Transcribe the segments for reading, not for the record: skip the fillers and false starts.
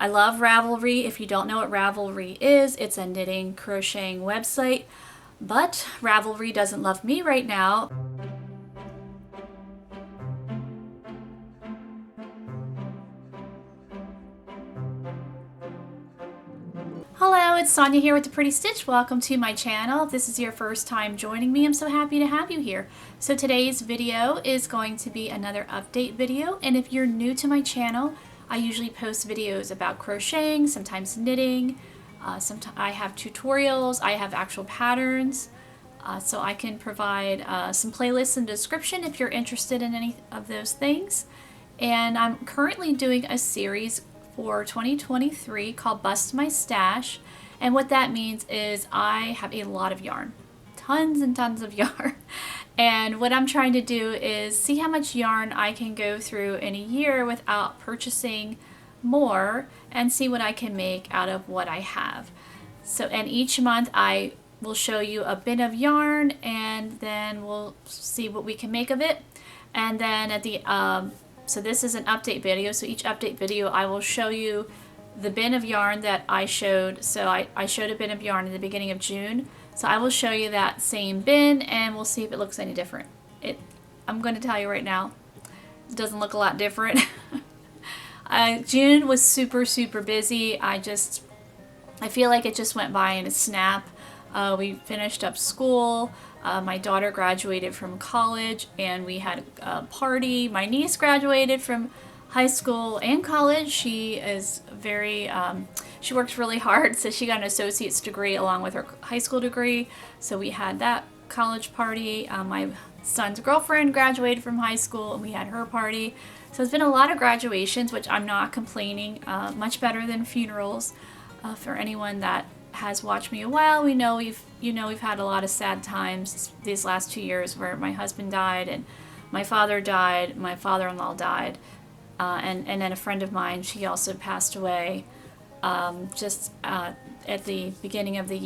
I love Ravelry. If you don't know what Ravelry is, it's a knitting crocheting website, but Ravelry doesn't love me right now. Hello, it's Sonia here with The Pretty Stitch. Welcome to my channel. If this is your first time joining me, I'm so happy to have you here. So today's video is going to be another update video, and if you're new to my channel, I usually post videos about crocheting, sometimes knitting, sometimes I have tutorials, I have actual patterns, so I can provide some playlists in the description if you're interested in any of those things. And I'm currently doing a series for 2023 called Bust My Stash, and what that means is I have a lot of yarn, tons and tons of yarn, and what I'm trying to do is see how much yarn I can go through in a year without purchasing more and see what I can make out of what I have. So, and each month I will show you a bin of yarn, and then we'll see what we can make of it. And then at the so this is an update video, so each update video I will show you the bin of yarn that I showed. So I showed a bin of yarn in the beginning of June, so I will show you that same bin and we'll see if it looks any different. I'm going to tell you right now, it doesn't look a lot different. June was super busy. I feel like it just went by in a snap. We finished up school. My daughter graduated from college and we had a party. My niece graduated from high school and college. She is she worked really hard, so she got an associate's degree along with her high school degree. So we had that college party. My son's girlfriend graduated from high school and we had her party. So it's been a lot of graduations, which I'm not complaining. Much better than funerals. For anyone that has watched me a while, we've had a lot of sad times these last 2 years where my husband died and my father died, my father-in-law died, and then a friend of mine, she also passed away just at the beginning of this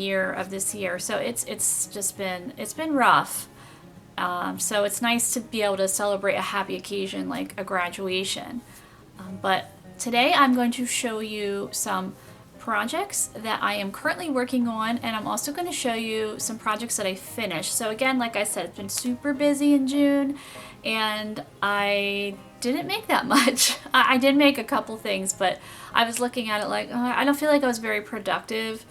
year. So it's been rough. So it's nice to be able to celebrate a happy occasion like a graduation. But today I'm going to show you some projects that I am currently working on, and I'm also going to show you some projects that I finished. So again, like I said, it's been super busy in June and I didn't make that much. I did make a couple things, but I was looking at it like, I don't feel like I was very productive,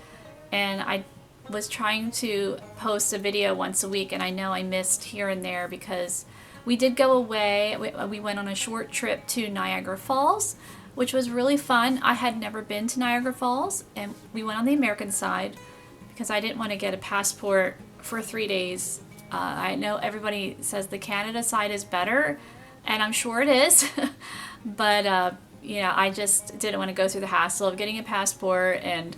and I was trying to post a video once a week, and I know I missed here and there because we did go away. We went on a short trip to Niagara Falls, which was really fun. I had never been to Niagara Falls, and we went on the American side because I didn't want to get a passport for 3 days. I know everybody says the Canada side is better, and I'm sure it is, but I just didn't want to go through the hassle of getting a passport, and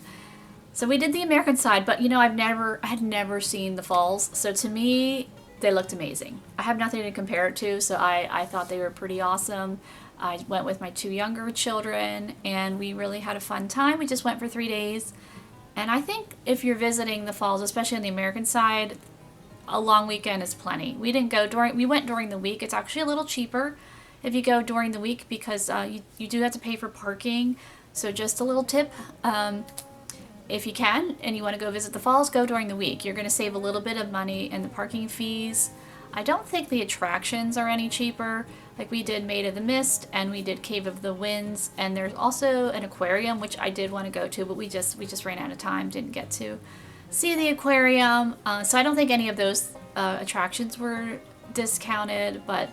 so we did the American side. But I had never seen the falls, so to me they looked amazing. I have nothing to compare it to, so I thought they were pretty awesome. I went with my 2 younger children and we really had a fun time. We just went for 3 days, and I think if you're visiting the falls, especially on the American side, a long weekend is plenty. We went during the week. It's actually a little cheaper if you go during the week because you do have to pay for parking. So just a little tip, if you can and you want to go visit the falls, go during the week. You're going to save a little bit of money in the parking fees. I don't think the attractions are any cheaper. Like we did Maid of the Mist and we did Cave of the Winds, and there's also an aquarium which I did want to go to, but we just ran out of time, didn't get to see the aquarium. So I don't think any of those attractions were discounted, but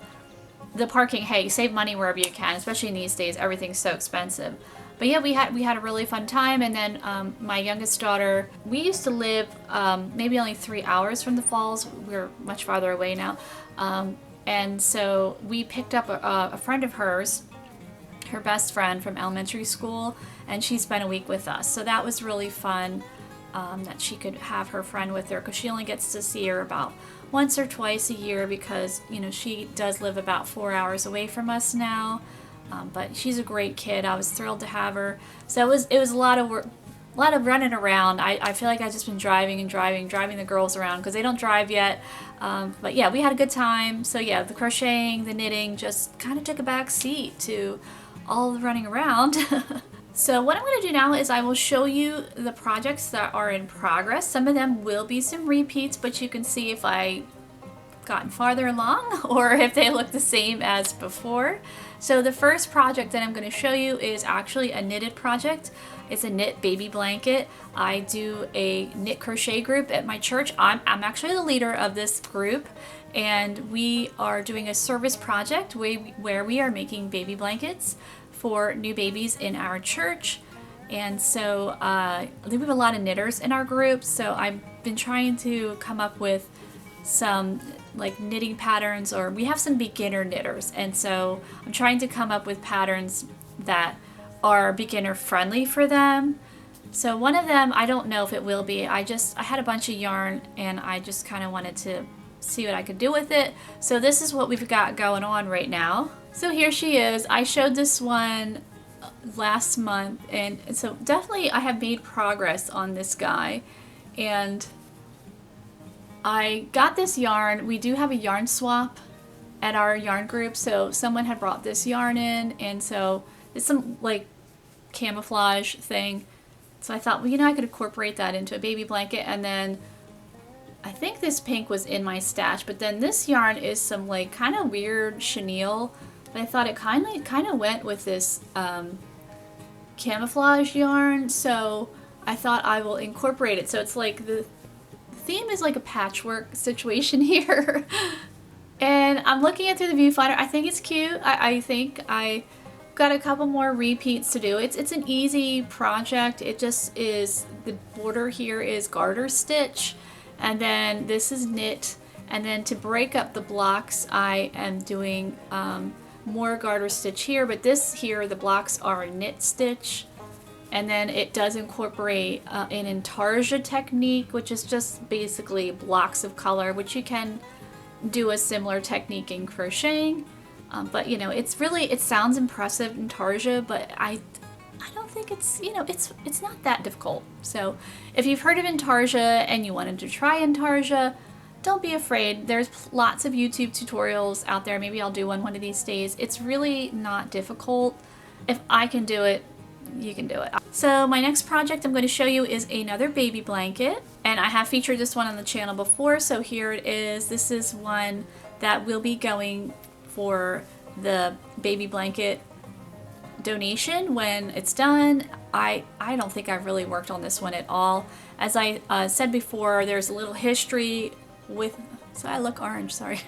the parking, hey, save money wherever you can, especially in these days, everything's so expensive. But yeah, we had a really fun time. And then my youngest daughter, we used to live maybe only 3 hours from the falls. We're much farther away now. And so we picked up a friend of hers, her best friend from elementary school, and she spent a week with us. So that was really fun, that she could have her friend with her, because she only gets to see her about once or twice a year because, she does live about 4 hours away from us now. But she's a great kid. I was thrilled to have her. So it was a lot of work, a lot of running around. I feel like I've just been driving the girls around because they don't drive yet. But yeah, we had a good time. So yeah, the crocheting, the knitting just kind of took a back seat to all the running around. So what I'm going to do now is I will show you the projects that are in progress. Some of them will be some repeats, but you can see if I gotten farther along or if they look the same as before. So the first project that I'm going to show you is actually a knitted project. It's a knit baby blanket. I do a knit crochet group at my church. I'm actually the leader of this group, and we are doing a service project where we are making baby blankets for new babies in our church. And so we have a lot of knitters in our group, so I've been trying to come up with some like knitting patterns, or we have some beginner knitters, and so I'm trying to come up with patterns that are beginner friendly for them. So one of them, I don't know if it will be, I had a bunch of yarn and I just kind of wanted to see what I could do with it. So this is what we've got going on right now. So here she is. I showed this one last month, and so definitely I have made progress on this guy. And I got this yarn. We do have a yarn swap at our yarn group, so someone had brought this yarn in, and so it's some like camouflage thing. So I thought, well, you know, I could incorporate that into a baby blanket. And then I think this pink was in my stash, but then this yarn is some like kind of weird chenille, but I thought it kind of went with this camouflage yarn, so I thought I will incorporate it. So it's like the theme is like a patchwork situation here. And I'm looking at through the viewfinder. I think it's cute. I think I got a couple more repeats to do. It's an easy project. It just is, the border here is garter stitch, and then this is knit, and then to break up the blocks I am doing more garter stitch here, but this here, the blocks are knit stitch. And then it does incorporate an intarsia technique, which is just basically blocks of color, which you can do a similar technique in crocheting. But you know, it's really, it sounds impressive, intarsia, but I don't think it's, you know, it's not that difficult. So if you've heard of intarsia and you wanted to try intarsia, don't be afraid. There's lots of YouTube tutorials out there. Maybe I'll do one of these days. It's really not difficult. If I can do it, you can do it. So my next project I'm going to show you is another baby blanket, and I have featured this one on the channel before, so here it is. This is one that will be going for the baby blanket donation when it's done. I don't think I've really worked on this one at all. As I said before, there's a little history with, so I look orange, sorry.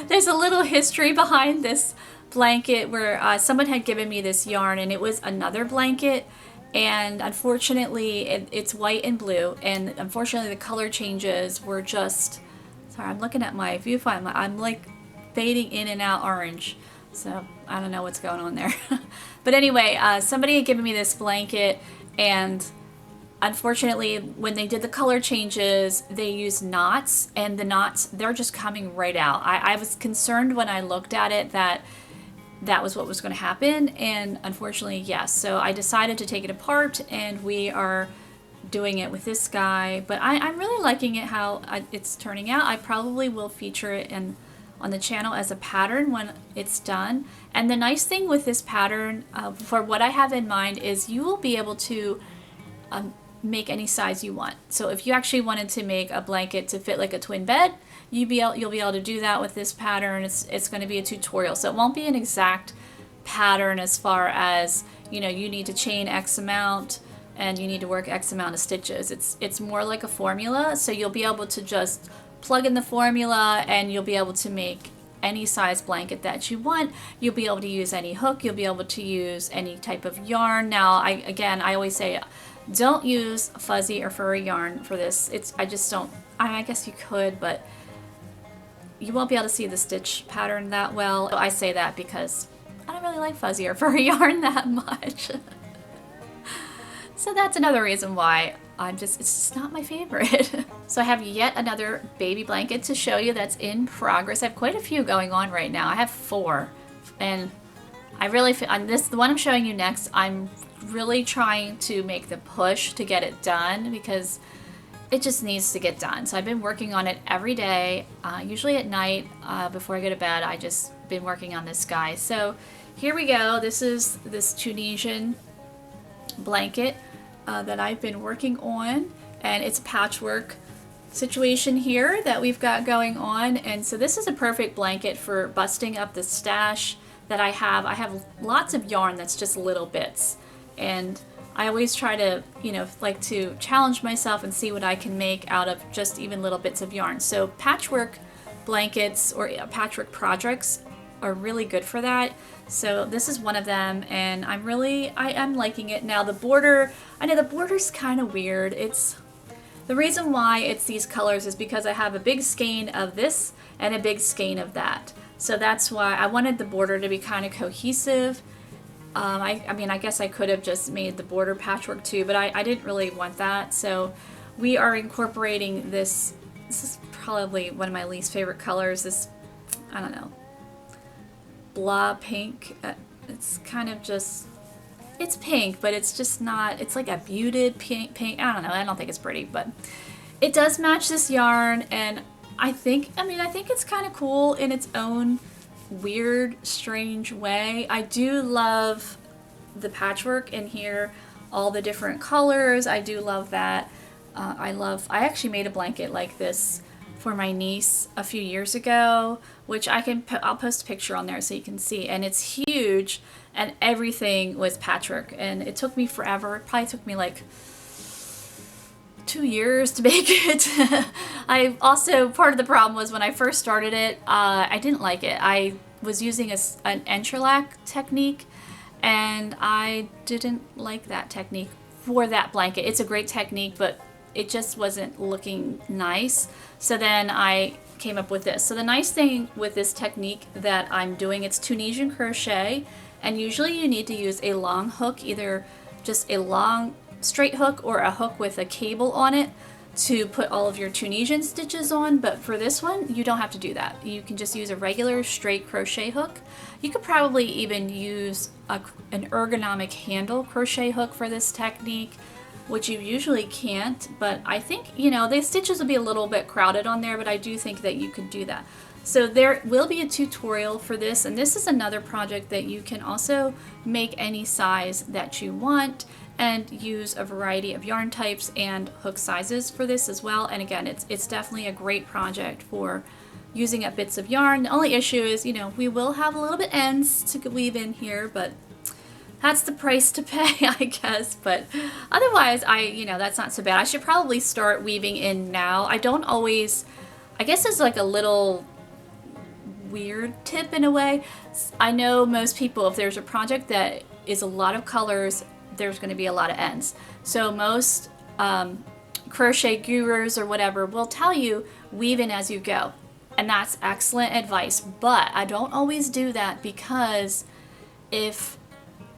There's a little history behind this blanket where someone had given me this yarn, and it was another blanket, and unfortunately it's white and blue, and unfortunately the color changes were just, sorry, I'm looking at my viewfinder, I'm like fading in and out orange, so I don't know what's going on there. But anyway, somebody had given me this blanket, and unfortunately when they did the color changes they used knots, and the knots, they're just coming right out. I was concerned when I looked at it that was what was going to happen, and unfortunately yes. So I decided to take it apart, and we are doing it with this guy. But I'm really liking it, how it's turning out. I probably will feature it on the channel as a pattern when it's done. And the nice thing with this pattern, for what I have in mind, is you will be able to make any size you want. So if you actually wanted to make a blanket to fit like a twin bed, you'll be able to do that with this pattern. It's going to be a tutorial, so it won't be an exact pattern as far as, you know, you need to chain X amount and you need to work X amount of stitches. It's more like a formula, so you'll be able to just plug in the formula and you'll be able to make any size blanket that you want. You'll be able to use any hook, you'll be able to use any type of yarn. Now I always say don't use fuzzy or furry yarn for this. I just don't, I guess you could, but you won't be able to see the stitch pattern that well. I say that because I don't really like fuzzy or furry yarn that much. So that's another reason why it's just not my favorite. So I have yet another baby blanket to show you that's in progress. I have quite a few going on right now. I have 4, and I really feel, on this, the one I'm showing you next, I'm really trying to make the push to get it done because it just needs to get done. So I've been working on it every day, usually at night before I go to bed. I just been working on this guy. So here we go. This is this Tunisian blanket that I've been working on, and it's a patchwork situation here that we've got going on. And so this is a perfect blanket for busting up the stash that I have. I have lots of yarn that's just little bits, and I always try to, you know, like to challenge myself and see what I can make out of just even little bits of yarn. So patchwork blankets or patchwork projects are really good for that. So this is one of them, and I am liking it. Now the border, I know the border's kind of weird. It's the reason why it's these colors is because I have a big skein of this and a big skein of that. So that's why I wanted the border to be kind of cohesive. I mean, I guess I could have just made the border patchwork too, but I didn't really want that. So we are incorporating this. This is probably one of my least favorite colors. This, I don't know, blah pink. It's kind of just, it's pink, but it's just not, it's like a muted pink. I don't know, I don't think it's pretty, but it does match this yarn, and I think it's kind of cool in its own weird, strange way. I do love the patchwork in here, all the different colors. I do love that. I actually made a blanket like this for my niece a few years ago, which I'll post a picture on there so you can see, and it's huge, and everything was patchwork, and it took me forever. It probably took me like 2 years to make it. I also, part of the problem was when I first started it, I didn't like it. I was using an entrelac technique, and I didn't like that technique for that blanket. It's a great technique, but it just wasn't looking nice. So then I came up with this. So the nice thing with this technique that I'm doing, it's Tunisian crochet, and usually you need to use a long hook, either just a long straight hook or a hook with a cable on it to put all of your Tunisian stitches on. But for this one, you don't have to do that. You can just use a regular straight crochet hook. You could probably even use an ergonomic handle crochet hook for this technique, which you usually can't, but I think, you know, the stitches will be a little bit crowded on there, but I do think that you could do that. So there will be a tutorial for this, and this is another project that you can also make any size that you want and use a variety of yarn types and hook sizes for this as well. And again, it's definitely a great project for using up bits of yarn. The only issue is, you know, we will have a little bit ends to weave in here, but that's the price to pay, I guess. But otherwise, you know, that's not so bad. I should probably start weaving in now. I don't always, I guess it's like a little weird tip in a way. I know most people, if there's a project that is a lot of colors, there's going to be a lot of ends. So most crochet gurus or whatever will tell you weave in as you go. And that's excellent advice. But I don't always do that, because if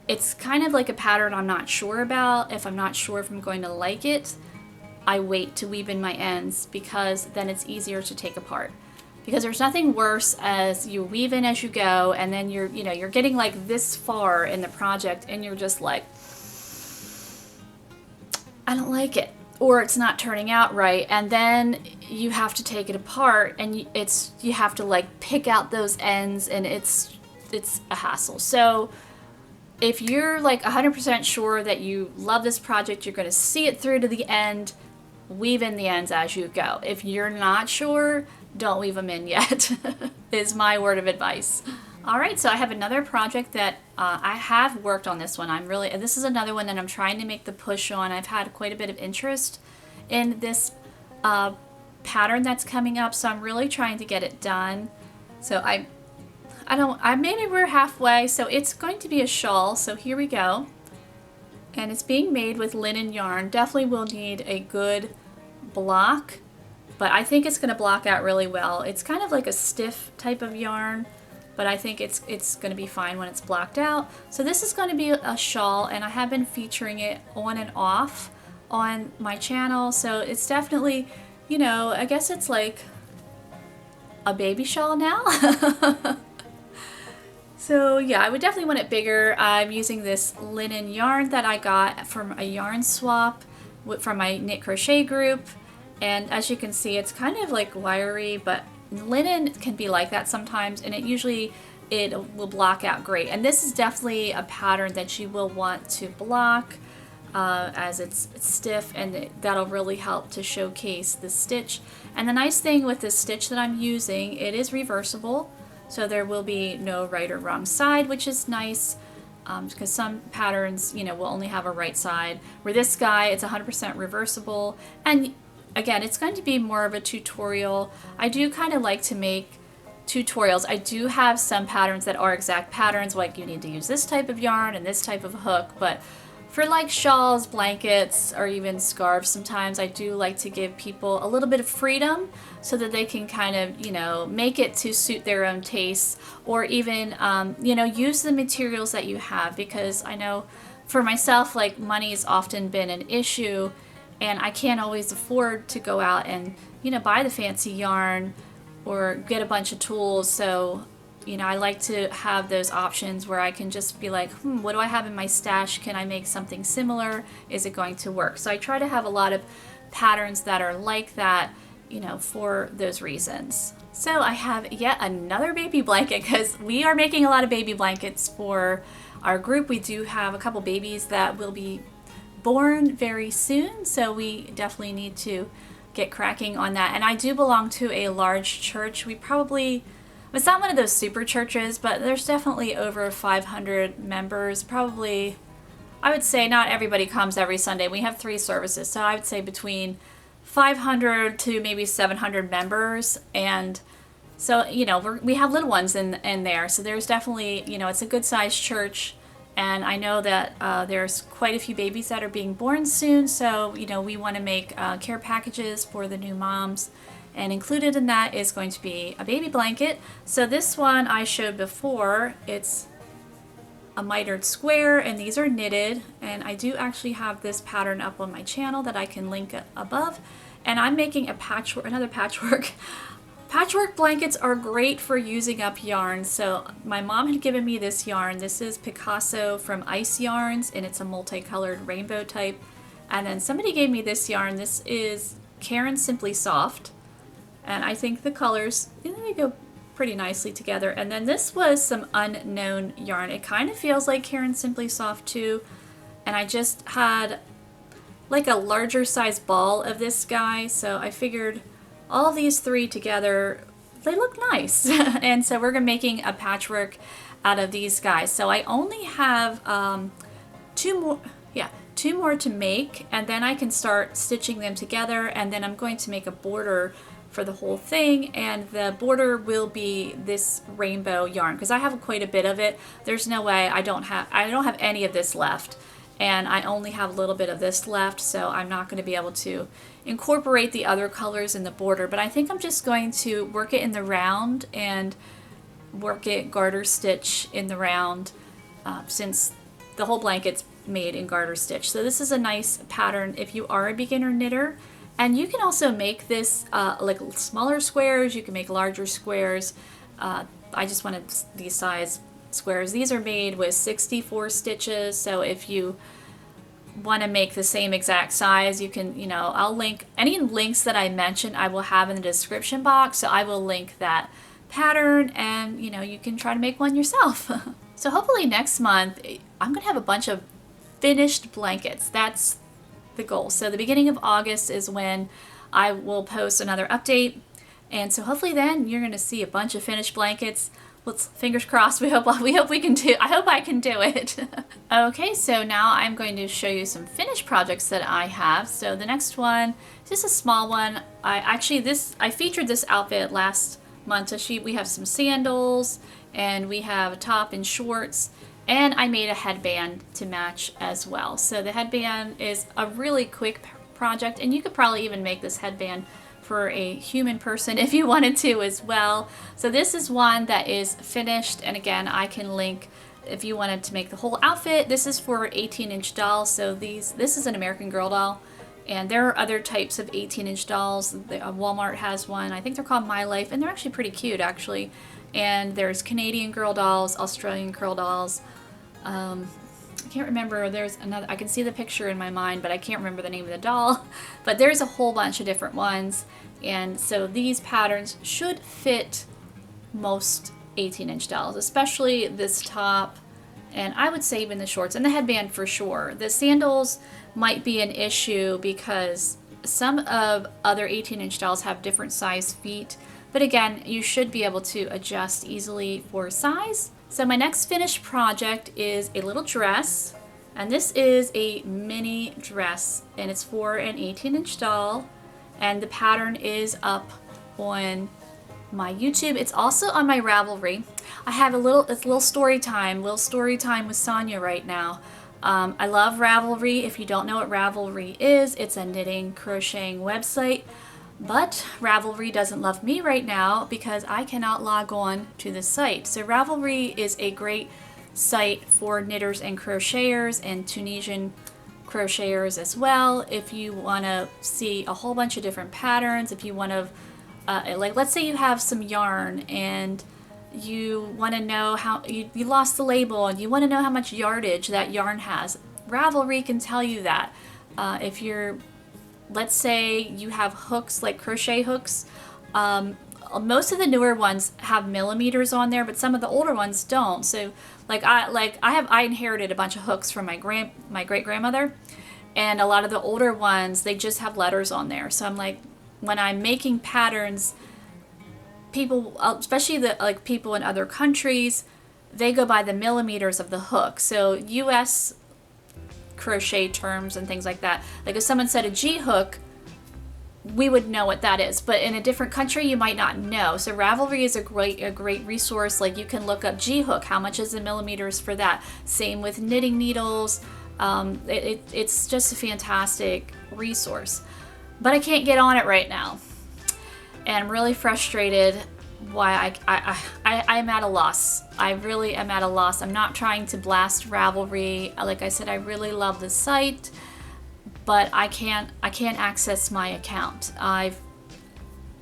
it's kind of like a pattern I'm not sure about, if I'm not sure if I'm going to like it, I wait to weave in my ends, because then it's easier to take apart. Because there's nothing worse as you weave in as you go, and then you're getting like this far in the project and you're just like, I don't like it, or it's not turning out right, and then you have to take it apart, and you have to like pick out those ends, and it's a hassle. So if you're like 100% sure that you love this project, you're going to see it through to the end, weave in the ends as you go. If you're not sure, don't weave them in yet, is my word of advice. Alright, so I have another project that I have worked on this one. This is another one that I'm trying to make the push on. I've had quite a bit of interest in this pattern that's coming up, so I'm really trying to get it done. So maybe we're halfway. So it's going to be a shawl, so here we go. And it's being made with linen yarn. Definitely will need a good block, but I think it's going to block out really well. It's kind of like a stiff type of yarn, but I think it's going to be fine when it's blocked out. So this is going to be a shawl, and I have been featuring it on and off on my channel. So it's definitely, you know, I guess it's like a baby shawl now. So yeah, I would definitely want it bigger. I'm using this linen yarn that I got from a yarn swap from my knit crochet group. And as you can see, it's kind of like wiry, but linen can be like that sometimes, and it will block out great. And this is definitely a pattern that you will want to block. as it's stiff, and that'll really help to showcase the stitch. And the nice thing with this stitch that I'm using, it is reversible, so there will be no right or wrong side, which is nice, because some patterns, you know, will only have a right side. Where this guy, it's 100% reversible. And again, it's going to be more of a tutorial. I do kind of like to make tutorials. I do have some patterns that are exact patterns, like you need to use this type of yarn and this type of hook, but for like shawls, blankets, or even scarves, sometimes I do like to give people a little bit of freedom so that they can kind of, you know, make it to suit their own tastes, or even, you know, use the materials that you have, because I know for myself, like, money's often been an issue, and I can't always afford to go out and, you know, buy the fancy yarn or get a bunch of tools. So, you know, I like to have those options where I can just be like, what do I have in my stash? Can I make something similar? Is it going to work? So I try to have a lot of patterns that are like that, you know, for those reasons. So I have yet another baby blanket, because we are making a lot of baby blankets for our group. We do have a couple babies that will be born very soon, so we definitely need to get cracking on that. And I do belong to a large church. It's not one of those super churches, but there's definitely over 500 members. Probably, I would say not everybody comes every Sunday. We have 3 services, so I would say between 500 to maybe 700 members. And so, you know, we have little ones in there. So there's definitely, you know, it's a good sized church. And I know that there's quite a few babies that are being born soon. So, you know, we want to make care packages for the new moms. And included in that is going to be a baby blanket. So this one I showed before, it's a mitered square, and these are knitted. And I do actually have this pattern up on my channel that I can link above. And I'm making another patchwork. Patchwork blankets are great for using up yarn. So my mom had given me this yarn. This is Picasso from Ice Yarns, and it's a multicolored rainbow type. And then somebody gave me this yarn. This is Karen Simply Soft. And I think the colors, they go pretty nicely together. And then this was some unknown yarn. It kind of feels like Karen Simply Soft too. And I just had like a larger size ball of this guy. So I figured all these 3 together, they look nice. And so we're making a patchwork out of these guys. So I only have 2 more to make, and then I can start stitching them together. And then I'm going to make a border for the whole thing, and the border will be this rainbow yarn, because I have quite a bit of it. There's no way I don't have any of this left, and I only have a little bit of this left, so I'm not going to be able to incorporate the other colors in the border. But I think I'm just going to work it in the round and work it garter stitch in the round, since the whole blanket's made in garter stitch. So this is a nice pattern if you are a beginner knitter. And you can also make this like smaller squares. You can make larger squares. I just wanted these size squares. These are made with 64 stitches. So if you want to make the same exact size, you can, you know, I'll link any links that I mentioned, I will have in the description box. So I will link that pattern, and, you know, you can try to make one yourself. So hopefully next month, I'm going to have a bunch of finished blankets. That's the goal. So the beginning of August is when I will post another update, and so hopefully then you're going to see a bunch of finished blankets. Let's, fingers crossed, we hope we can do, I hope I can do it. Okay, so now I'm going to show you some finished projects that I have. So the next one is just a small one. I featured this outfit last month. So we have some sandals, and we have a top and shorts, and I made a headband to match as well. So the headband is a really quick project, and you could probably even make this headband for a human person if you wanted to as well. So this is one that is finished, and again, I can link if you wanted to make the whole outfit. This is for 18-inch dolls. So this is an American Girl doll, and there are other types of 18-inch dolls. Walmart has one. I think they're called My Life, and they're actually pretty cute, actually. And there's Canadian Girl dolls, Australian Girl dolls. I can't remember, there's another, I can see the picture in my mind, but I can't remember the name of the doll. But there's a whole bunch of different ones. And so these patterns should fit most 18-inch dolls, especially this top And I would say even the shorts and the headband for sure. The sandals might be an issue because some of other 18-inch dolls have different size feet. But again, you should be able to adjust easily for size. So my next finished project is a little dress. And this is a mini dress, and it's for an 18-inch doll. And the pattern is up on my YouTube. It's also on my Ravelry. I have it's a little story time with Sonia right now. I love Ravelry. If you don't know what Ravelry is, it's a knitting, crocheting website. But Ravelry doesn't love me right now because I cannot log on to the site. So Ravelry is a great site for knitters and crocheters and Tunisian crocheters as well. If you want to see a whole bunch of different patterns, if you want to like, let's say you have some yarn and you want to know how you lost the label and you want to know how much yardage that yarn has, Ravelry can tell you that. If you're, let's say you have hooks, like crochet hooks, most of the newer ones have millimeters on there, but some of the older ones don't. So I inherited a bunch of hooks from my great grandmother, and a lot of the older ones, they just have letters on there. So I'm like, when I'm making patterns, people, especially the people in other countries, they go by the millimeters of the hook. So US crochet terms and things like that, like if someone said a G hook, we would know what that is, but in a different country you might not know. So Ravelry is a great resource. Like, you can look up G hook, how much is the millimeters for that. Same with knitting needles. It's just a fantastic resource, but I can't get on it right now, and I'm really frustrated. Why I'm at a loss. I really am at a loss. I'm not trying to blast Ravelry. Like I said, I really love the site, but I can't access my account. I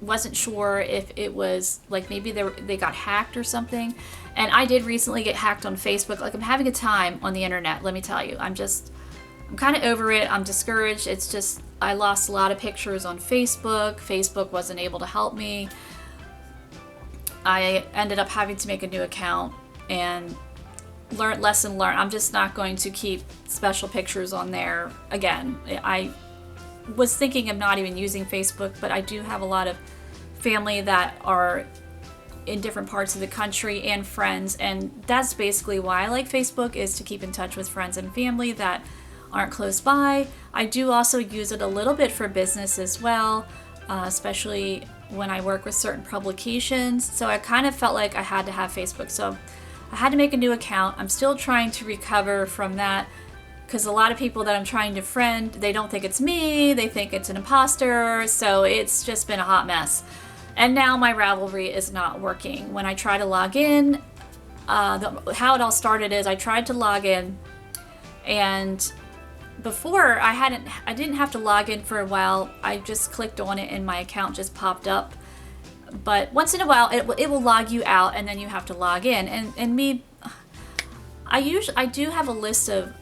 wasn't sure if it was like maybe they got hacked or something. And I did recently get hacked on Facebook. Like, I'm having a time on the internet, let me tell you. I'm kind of over it. I'm discouraged. It's just, I lost a lot of pictures on Facebook. Facebook wasn't able to help me. I ended up having to make a new account and lesson learned. I'm just not going to keep special pictures on there again. I was thinking of not even using Facebook, but I do have a lot of family that are in different parts of the country and friends, and that's basically why I like Facebook, is to keep in touch with friends and family that aren't close by. I do also use it a little bit for business as well, especially when I work with certain publications. So I kind of felt like I had to have Facebook. So I had to make a new account. I'm still trying to recover from that, because a lot of people that I'm trying to friend, they don't think it's me, they think it's an imposter, so it's just been a hot mess. And now my Ravelry is not working. When I try to log in, how it all started is I tried to log in, and before I didn't have to log in for a while. I just clicked on it and my account just popped up. But once in a while it will log you out and then you have to log in. And me, I do have a list of,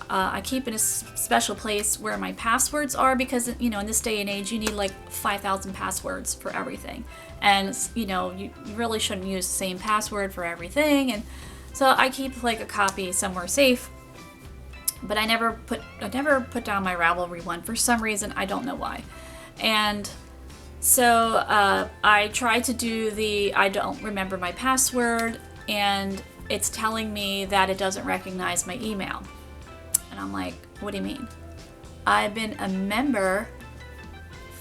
I keep in a special place where my passwords are, because in this day and age you need like 5,000 passwords for everything, and you really shouldn't use the same password for everything. And so I keep like a copy somewhere safe, but I never put down my Ravelry one for some reason. I don't know why. And so I tried to do I don't remember my password, and it's telling me that it doesn't recognize my email. And I'm like, what do you mean? I've been a member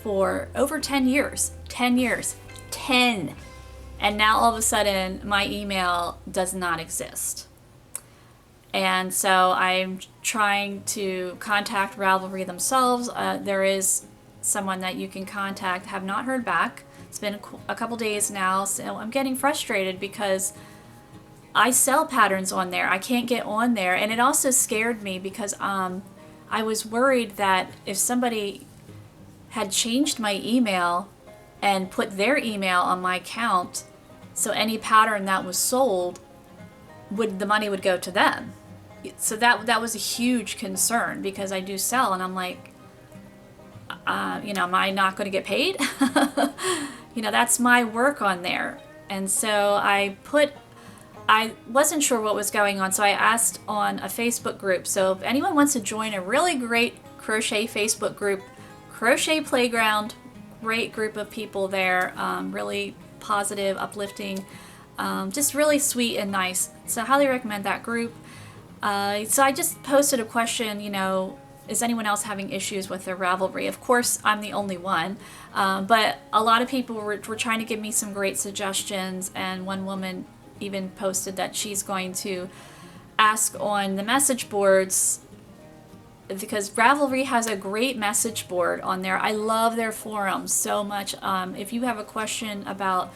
for over 10 years. 10 years. 10. And now all of a sudden my email does not exist. And so I'm trying to contact Ravelry themselves. There is someone that you can contact. Have not heard back. It's been a couple days now, so I'm getting frustrated because I sell patterns on there. I can't get on there, and it also scared me because I was worried that if somebody had changed my email and put their email on my account, so any pattern that was sold, the money would go to them. So that was a huge concern, because I do sell, and I'm like, am I not going to get paid? That's my work on there. And so I put I wasn't sure what was going on, so I asked on a Facebook group. So if anyone wants to join a really great crochet Facebook group, Crochet Playground, great group of people there, really positive, uplifting, just really sweet and nice. So I highly recommend that group. So I just posted a question, is anyone else having issues with their Ravelry? Of course, I'm the only one, but a lot of people were trying to give me some great suggestions, and one woman even posted that she's going to ask on the message boards, because Ravelry has a great message board on there. I love their forums so much. If you have a question about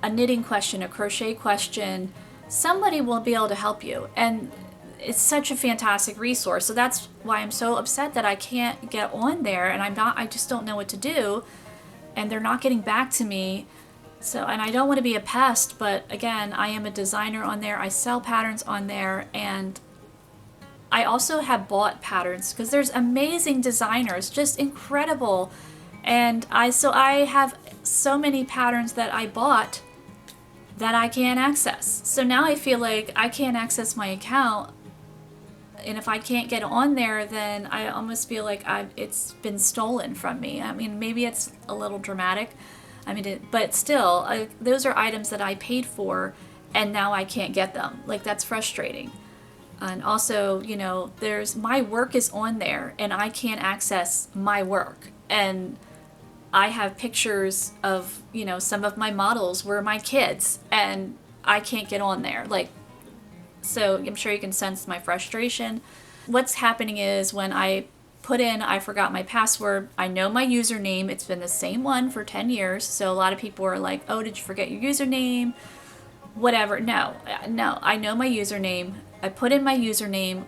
a knitting question, a crochet question, somebody will be able to help you. And it's such a fantastic resource. So that's why I'm so upset that I can't get on there, and I just don't know what to do, and they're not getting back to me. So, and I don't want to be a pest, but again, I am a designer on there. I sell patterns on there, and I also have bought patterns because there's amazing designers, just incredible. And I have so many patterns that I bought that I can't access. So now I feel like I can't access my account, and if I can't get on there, then I almost feel like it's been stolen from me. I mean, maybe it's a little dramatic. But still, those are items that I paid for, and now I can't get them. Like, that's frustrating. And also, my work is on there, and I can't access my work. And I have pictures of, some of my models were my kids, and I can't get on there. So I'm sure you can sense my frustration. What's happening is when I forgot my password, I know my username, it's been the same one for 10 years, so a lot of people are like, oh, did you forget your username? Whatever. No, I know my username. I put in my username,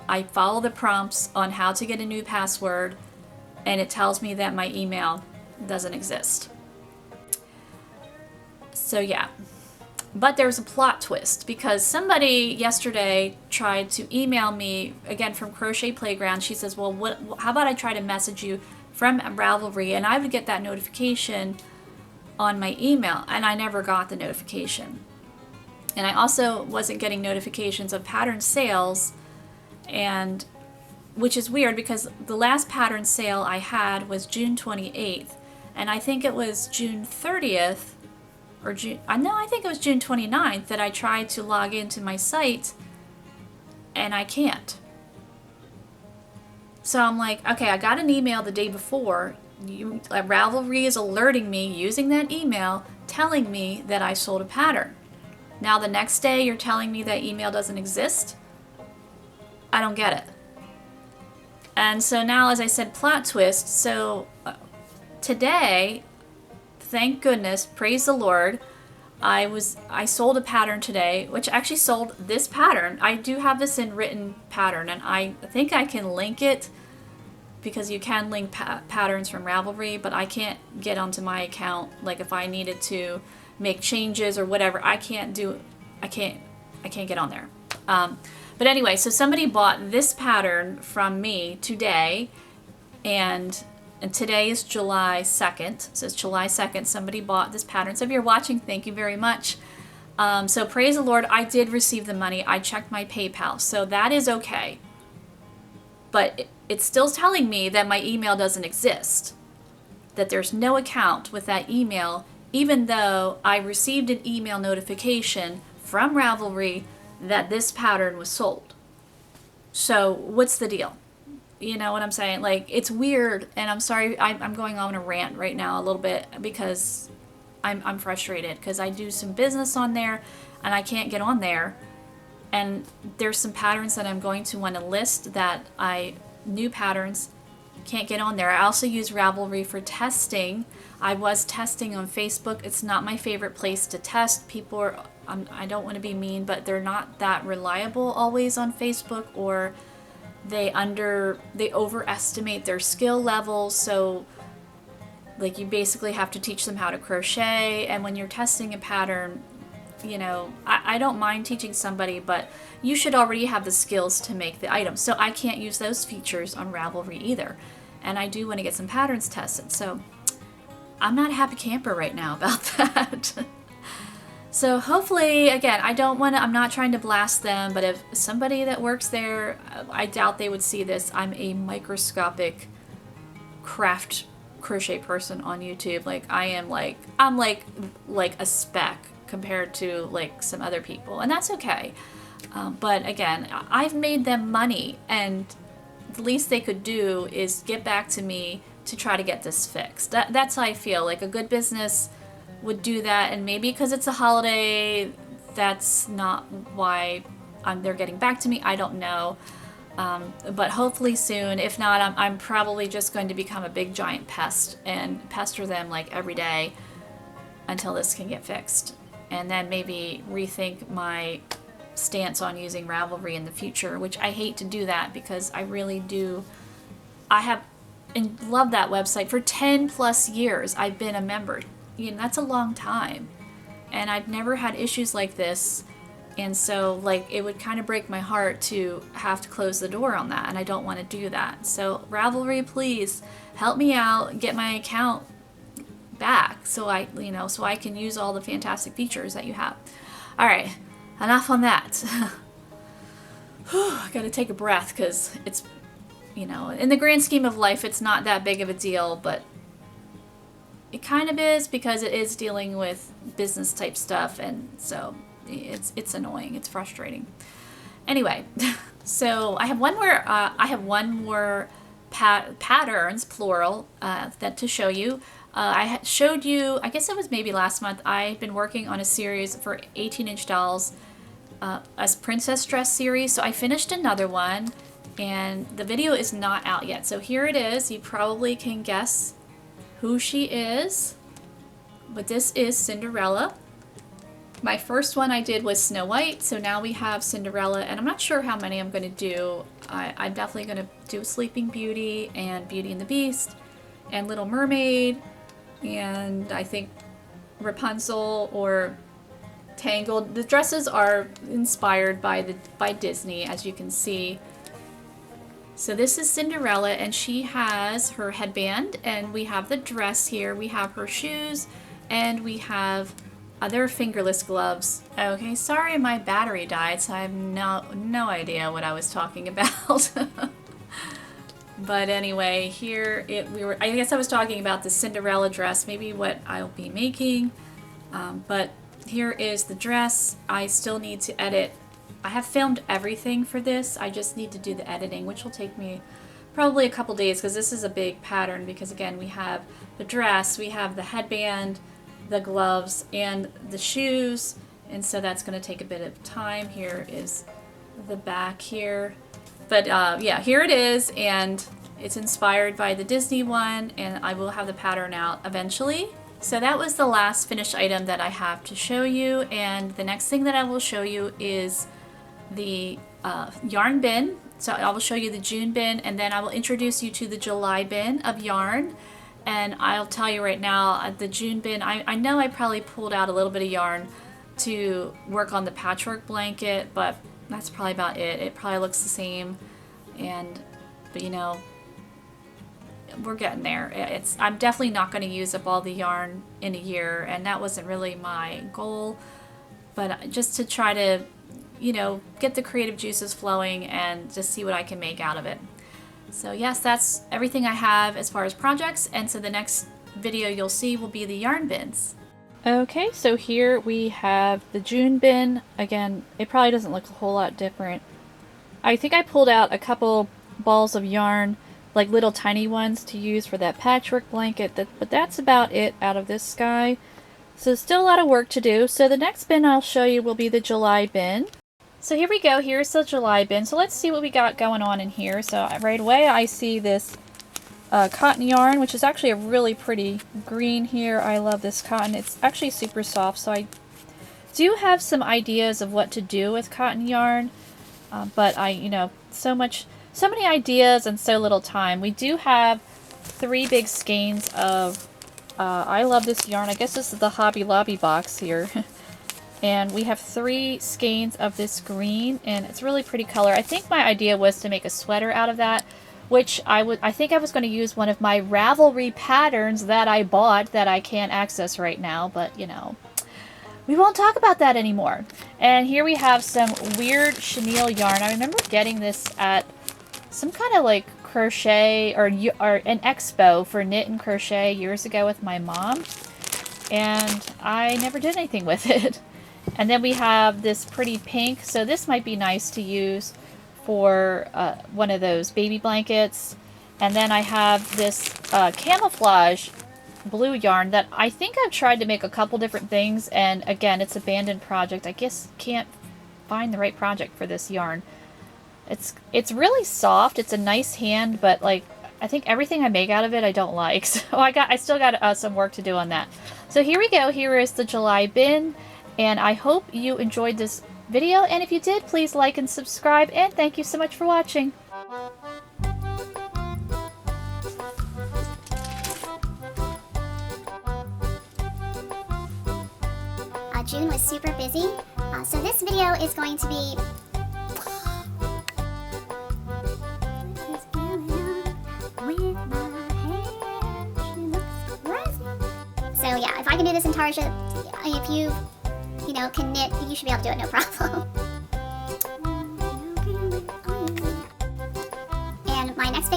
I follow the prompts on how to get a new password, and it tells me that my email doesn't exist. So yeah. But there's a plot twist, because somebody yesterday tried to email me, again from Crochet Playground. She says, well, how about I try to message you from Ravelry, and I would get that notification on my email, and I never got the notification. And I also wasn't getting notifications of pattern sales, and which is weird because the last pattern sale I had was June 28th, and I think it was June 30th or I think it was June 29th that I tried to log into my site, and I can't. So I'm like, okay, I got an email the day before. Ravelry is alerting me using that email, telling me that I sold a pattern. Now the next day you're telling me that email doesn't exist? I don't get it. And so now, as I said, plot twist. So today, thank goodness, praise the Lord, I sold a pattern today, which actually sold this pattern. I do have this in written pattern, and I think I can link it, because you can link patterns from Ravelry, but I can't get onto my account. Like if I needed to make changes or whatever, I can't get on there. But anyway, so somebody bought this pattern from me today, and today is July 2nd. So it's July 2nd. Somebody bought this pattern. So if you're watching, thank you very much. So praise the Lord, I did receive the money. I checked my PayPal. So that is okay. But it's still telling me that my email doesn't exist, that there's no account with that email, even though I received an email notification from Ravelry that this pattern was sold. So what's the deal? You know what I'm saying? Like, it's weird, and I'm sorry, I'm going on a rant right now a little bit because I'm frustrated, because I do some business on there and I can't get on there, and there's some patterns that I'm going to want to list that new patterns, can't get on there. I also use Ravelry for testing. I was testing on Facebook. It's not my favorite place to test. People are, I don't want to be mean, but they're not that reliable always on Facebook, or they overestimate their skill levels. So like, you basically have to teach them how to crochet, and when you're testing a pattern, you know, I don't mind teaching somebody, but you should already have the skills to make the item. So I can't use those features on Ravelry either. And I do want to get some patterns tested. So I'm not a happy camper right now about that. So hopefully, again, I'm not trying to blast them, but if somebody that works there, I doubt they would see this. I'm a microscopic craft crochet person on YouTube. Like I'm like a speck compared to like some other people, and that's okay. But again, I've made them money, and the least they could do is get back to me to try to get this fixed. That's how I feel. Like a good business would do that, and maybe because it's a holiday, that's not why they're getting back to me. I don't know. But hopefully soon. If not, I'm probably just going to become a big giant pest and pester them like every day until this can get fixed. And then maybe rethink my stance on using Ravelry in the future, which I hate to do that because I really do. I have and love that website for 10 plus years. I've been a member. You know, that's a long time. And I've never had issues like this. And so, like, it would kind of break my heart to have to close the door on that, and I don't want to do that. So, Ravelry, please help me out, get my account back, so I can use all the fantastic features that you have. All right, enough on that. I got to take a breath because it's, in the grand scheme of life, it's not that big of a deal, but it kind of is because it is dealing with business type stuff, and so it's annoying. It's frustrating. Anyway, so I have one more patterns, plural, that to show you. I showed you, I guess it was maybe last month, I've been working on a series for 18-inch dolls, a princess dress series. So I finished another one, and the video is not out yet. So here it is. You probably can guess who she is, but this is Cinderella. My first one I did was Snow White, so now we have Cinderella, and I'm not sure how many I'm going to do. I'm definitely going to do Sleeping Beauty and Beauty and the Beast and Little Mermaid, and I think Rapunzel or Tangled. The dresses are inspired by Disney, as you can see. So this is Cinderella, and she has her headband, and we have the dress here. We have her shoes, and we have other fingerless gloves. Okay, sorry my battery died, so I have no idea what I was talking about. But anyway, here I guess I was talking about the Cinderella dress, maybe what I'll be making. But here is the dress. I still need to edit. I have filmed everything for this. I just need to do the editing, which will take me probably a couple days because this is a big pattern, because again, we have the dress, we have the headband, the gloves, and the shoes, and so that's going to take a bit of time. Here is the back here, but yeah, here it is, and it's inspired by the Disney one, and I will have the pattern out eventually. So that was the last finished item that I have to show you, and the next thing that I will show you is the yarn bin. So I will show you the June bin, and then I will introduce you to the July bin of yarn. And I'll tell you right now, the June bin, I know I probably pulled out a little bit of yarn to work on the patchwork blanket, but that's probably about it. It probably looks the same, but we're getting there. I'm definitely not going to use up all the yarn in a year, and that wasn't really my goal, but just to try to, get the creative juices flowing and just see what I can make out of it. So yes, that's everything I have as far as projects, and so the next video you'll see will be the yarn bins. Okay, so here we have the June bin. Again, it probably doesn't look a whole lot different. I think I pulled out a couple balls of yarn, like little tiny ones to use for that patchwork blanket, but that's about it out of this guy. So still a lot of work to do. So the next bin I'll show you will be the July bin. So here we go, here's the July bin. So let's see what we got going on in here. So right away I see this cotton yarn, which is actually a really pretty green here. I love this cotton. It's actually super soft, so I do have some ideas of what to do with cotton yarn. But so many ideas and so little time. We do have 3 big skeins of, I love this yarn. I guess this is the Hobby Lobby box here. And we have 3 skeins of this green, and it's really pretty color. I think my idea was to make a sweater out of that, which I think I was going to use one of my Ravelry patterns that I bought that I can't access right now, but we won't talk about that anymore. And here we have some weird chenille yarn. I remember getting this at some kind of like crochet or an expo for knit and crochet years ago with my mom. And I never did anything with it. And then we have this pretty pink. So this might be nice to use for one of those baby blankets. And then I have this camouflage blue yarn that I think I've tried to make a couple different things, and again, it's abandoned project. I guess can't find the right project for this yarn. It's really soft. It's a nice hand, but like I think everything I make out of it I don't like. So I still got some work to do on that. So here we go. Here is the July bin, and I hope you enjoyed this video, and if you did, please like and subscribe, and thank you so much for watching. June was super busy, so this video is going to be so yeah, if I can do this in Tarja, if you can knit, you should be able to do it no problem. And my next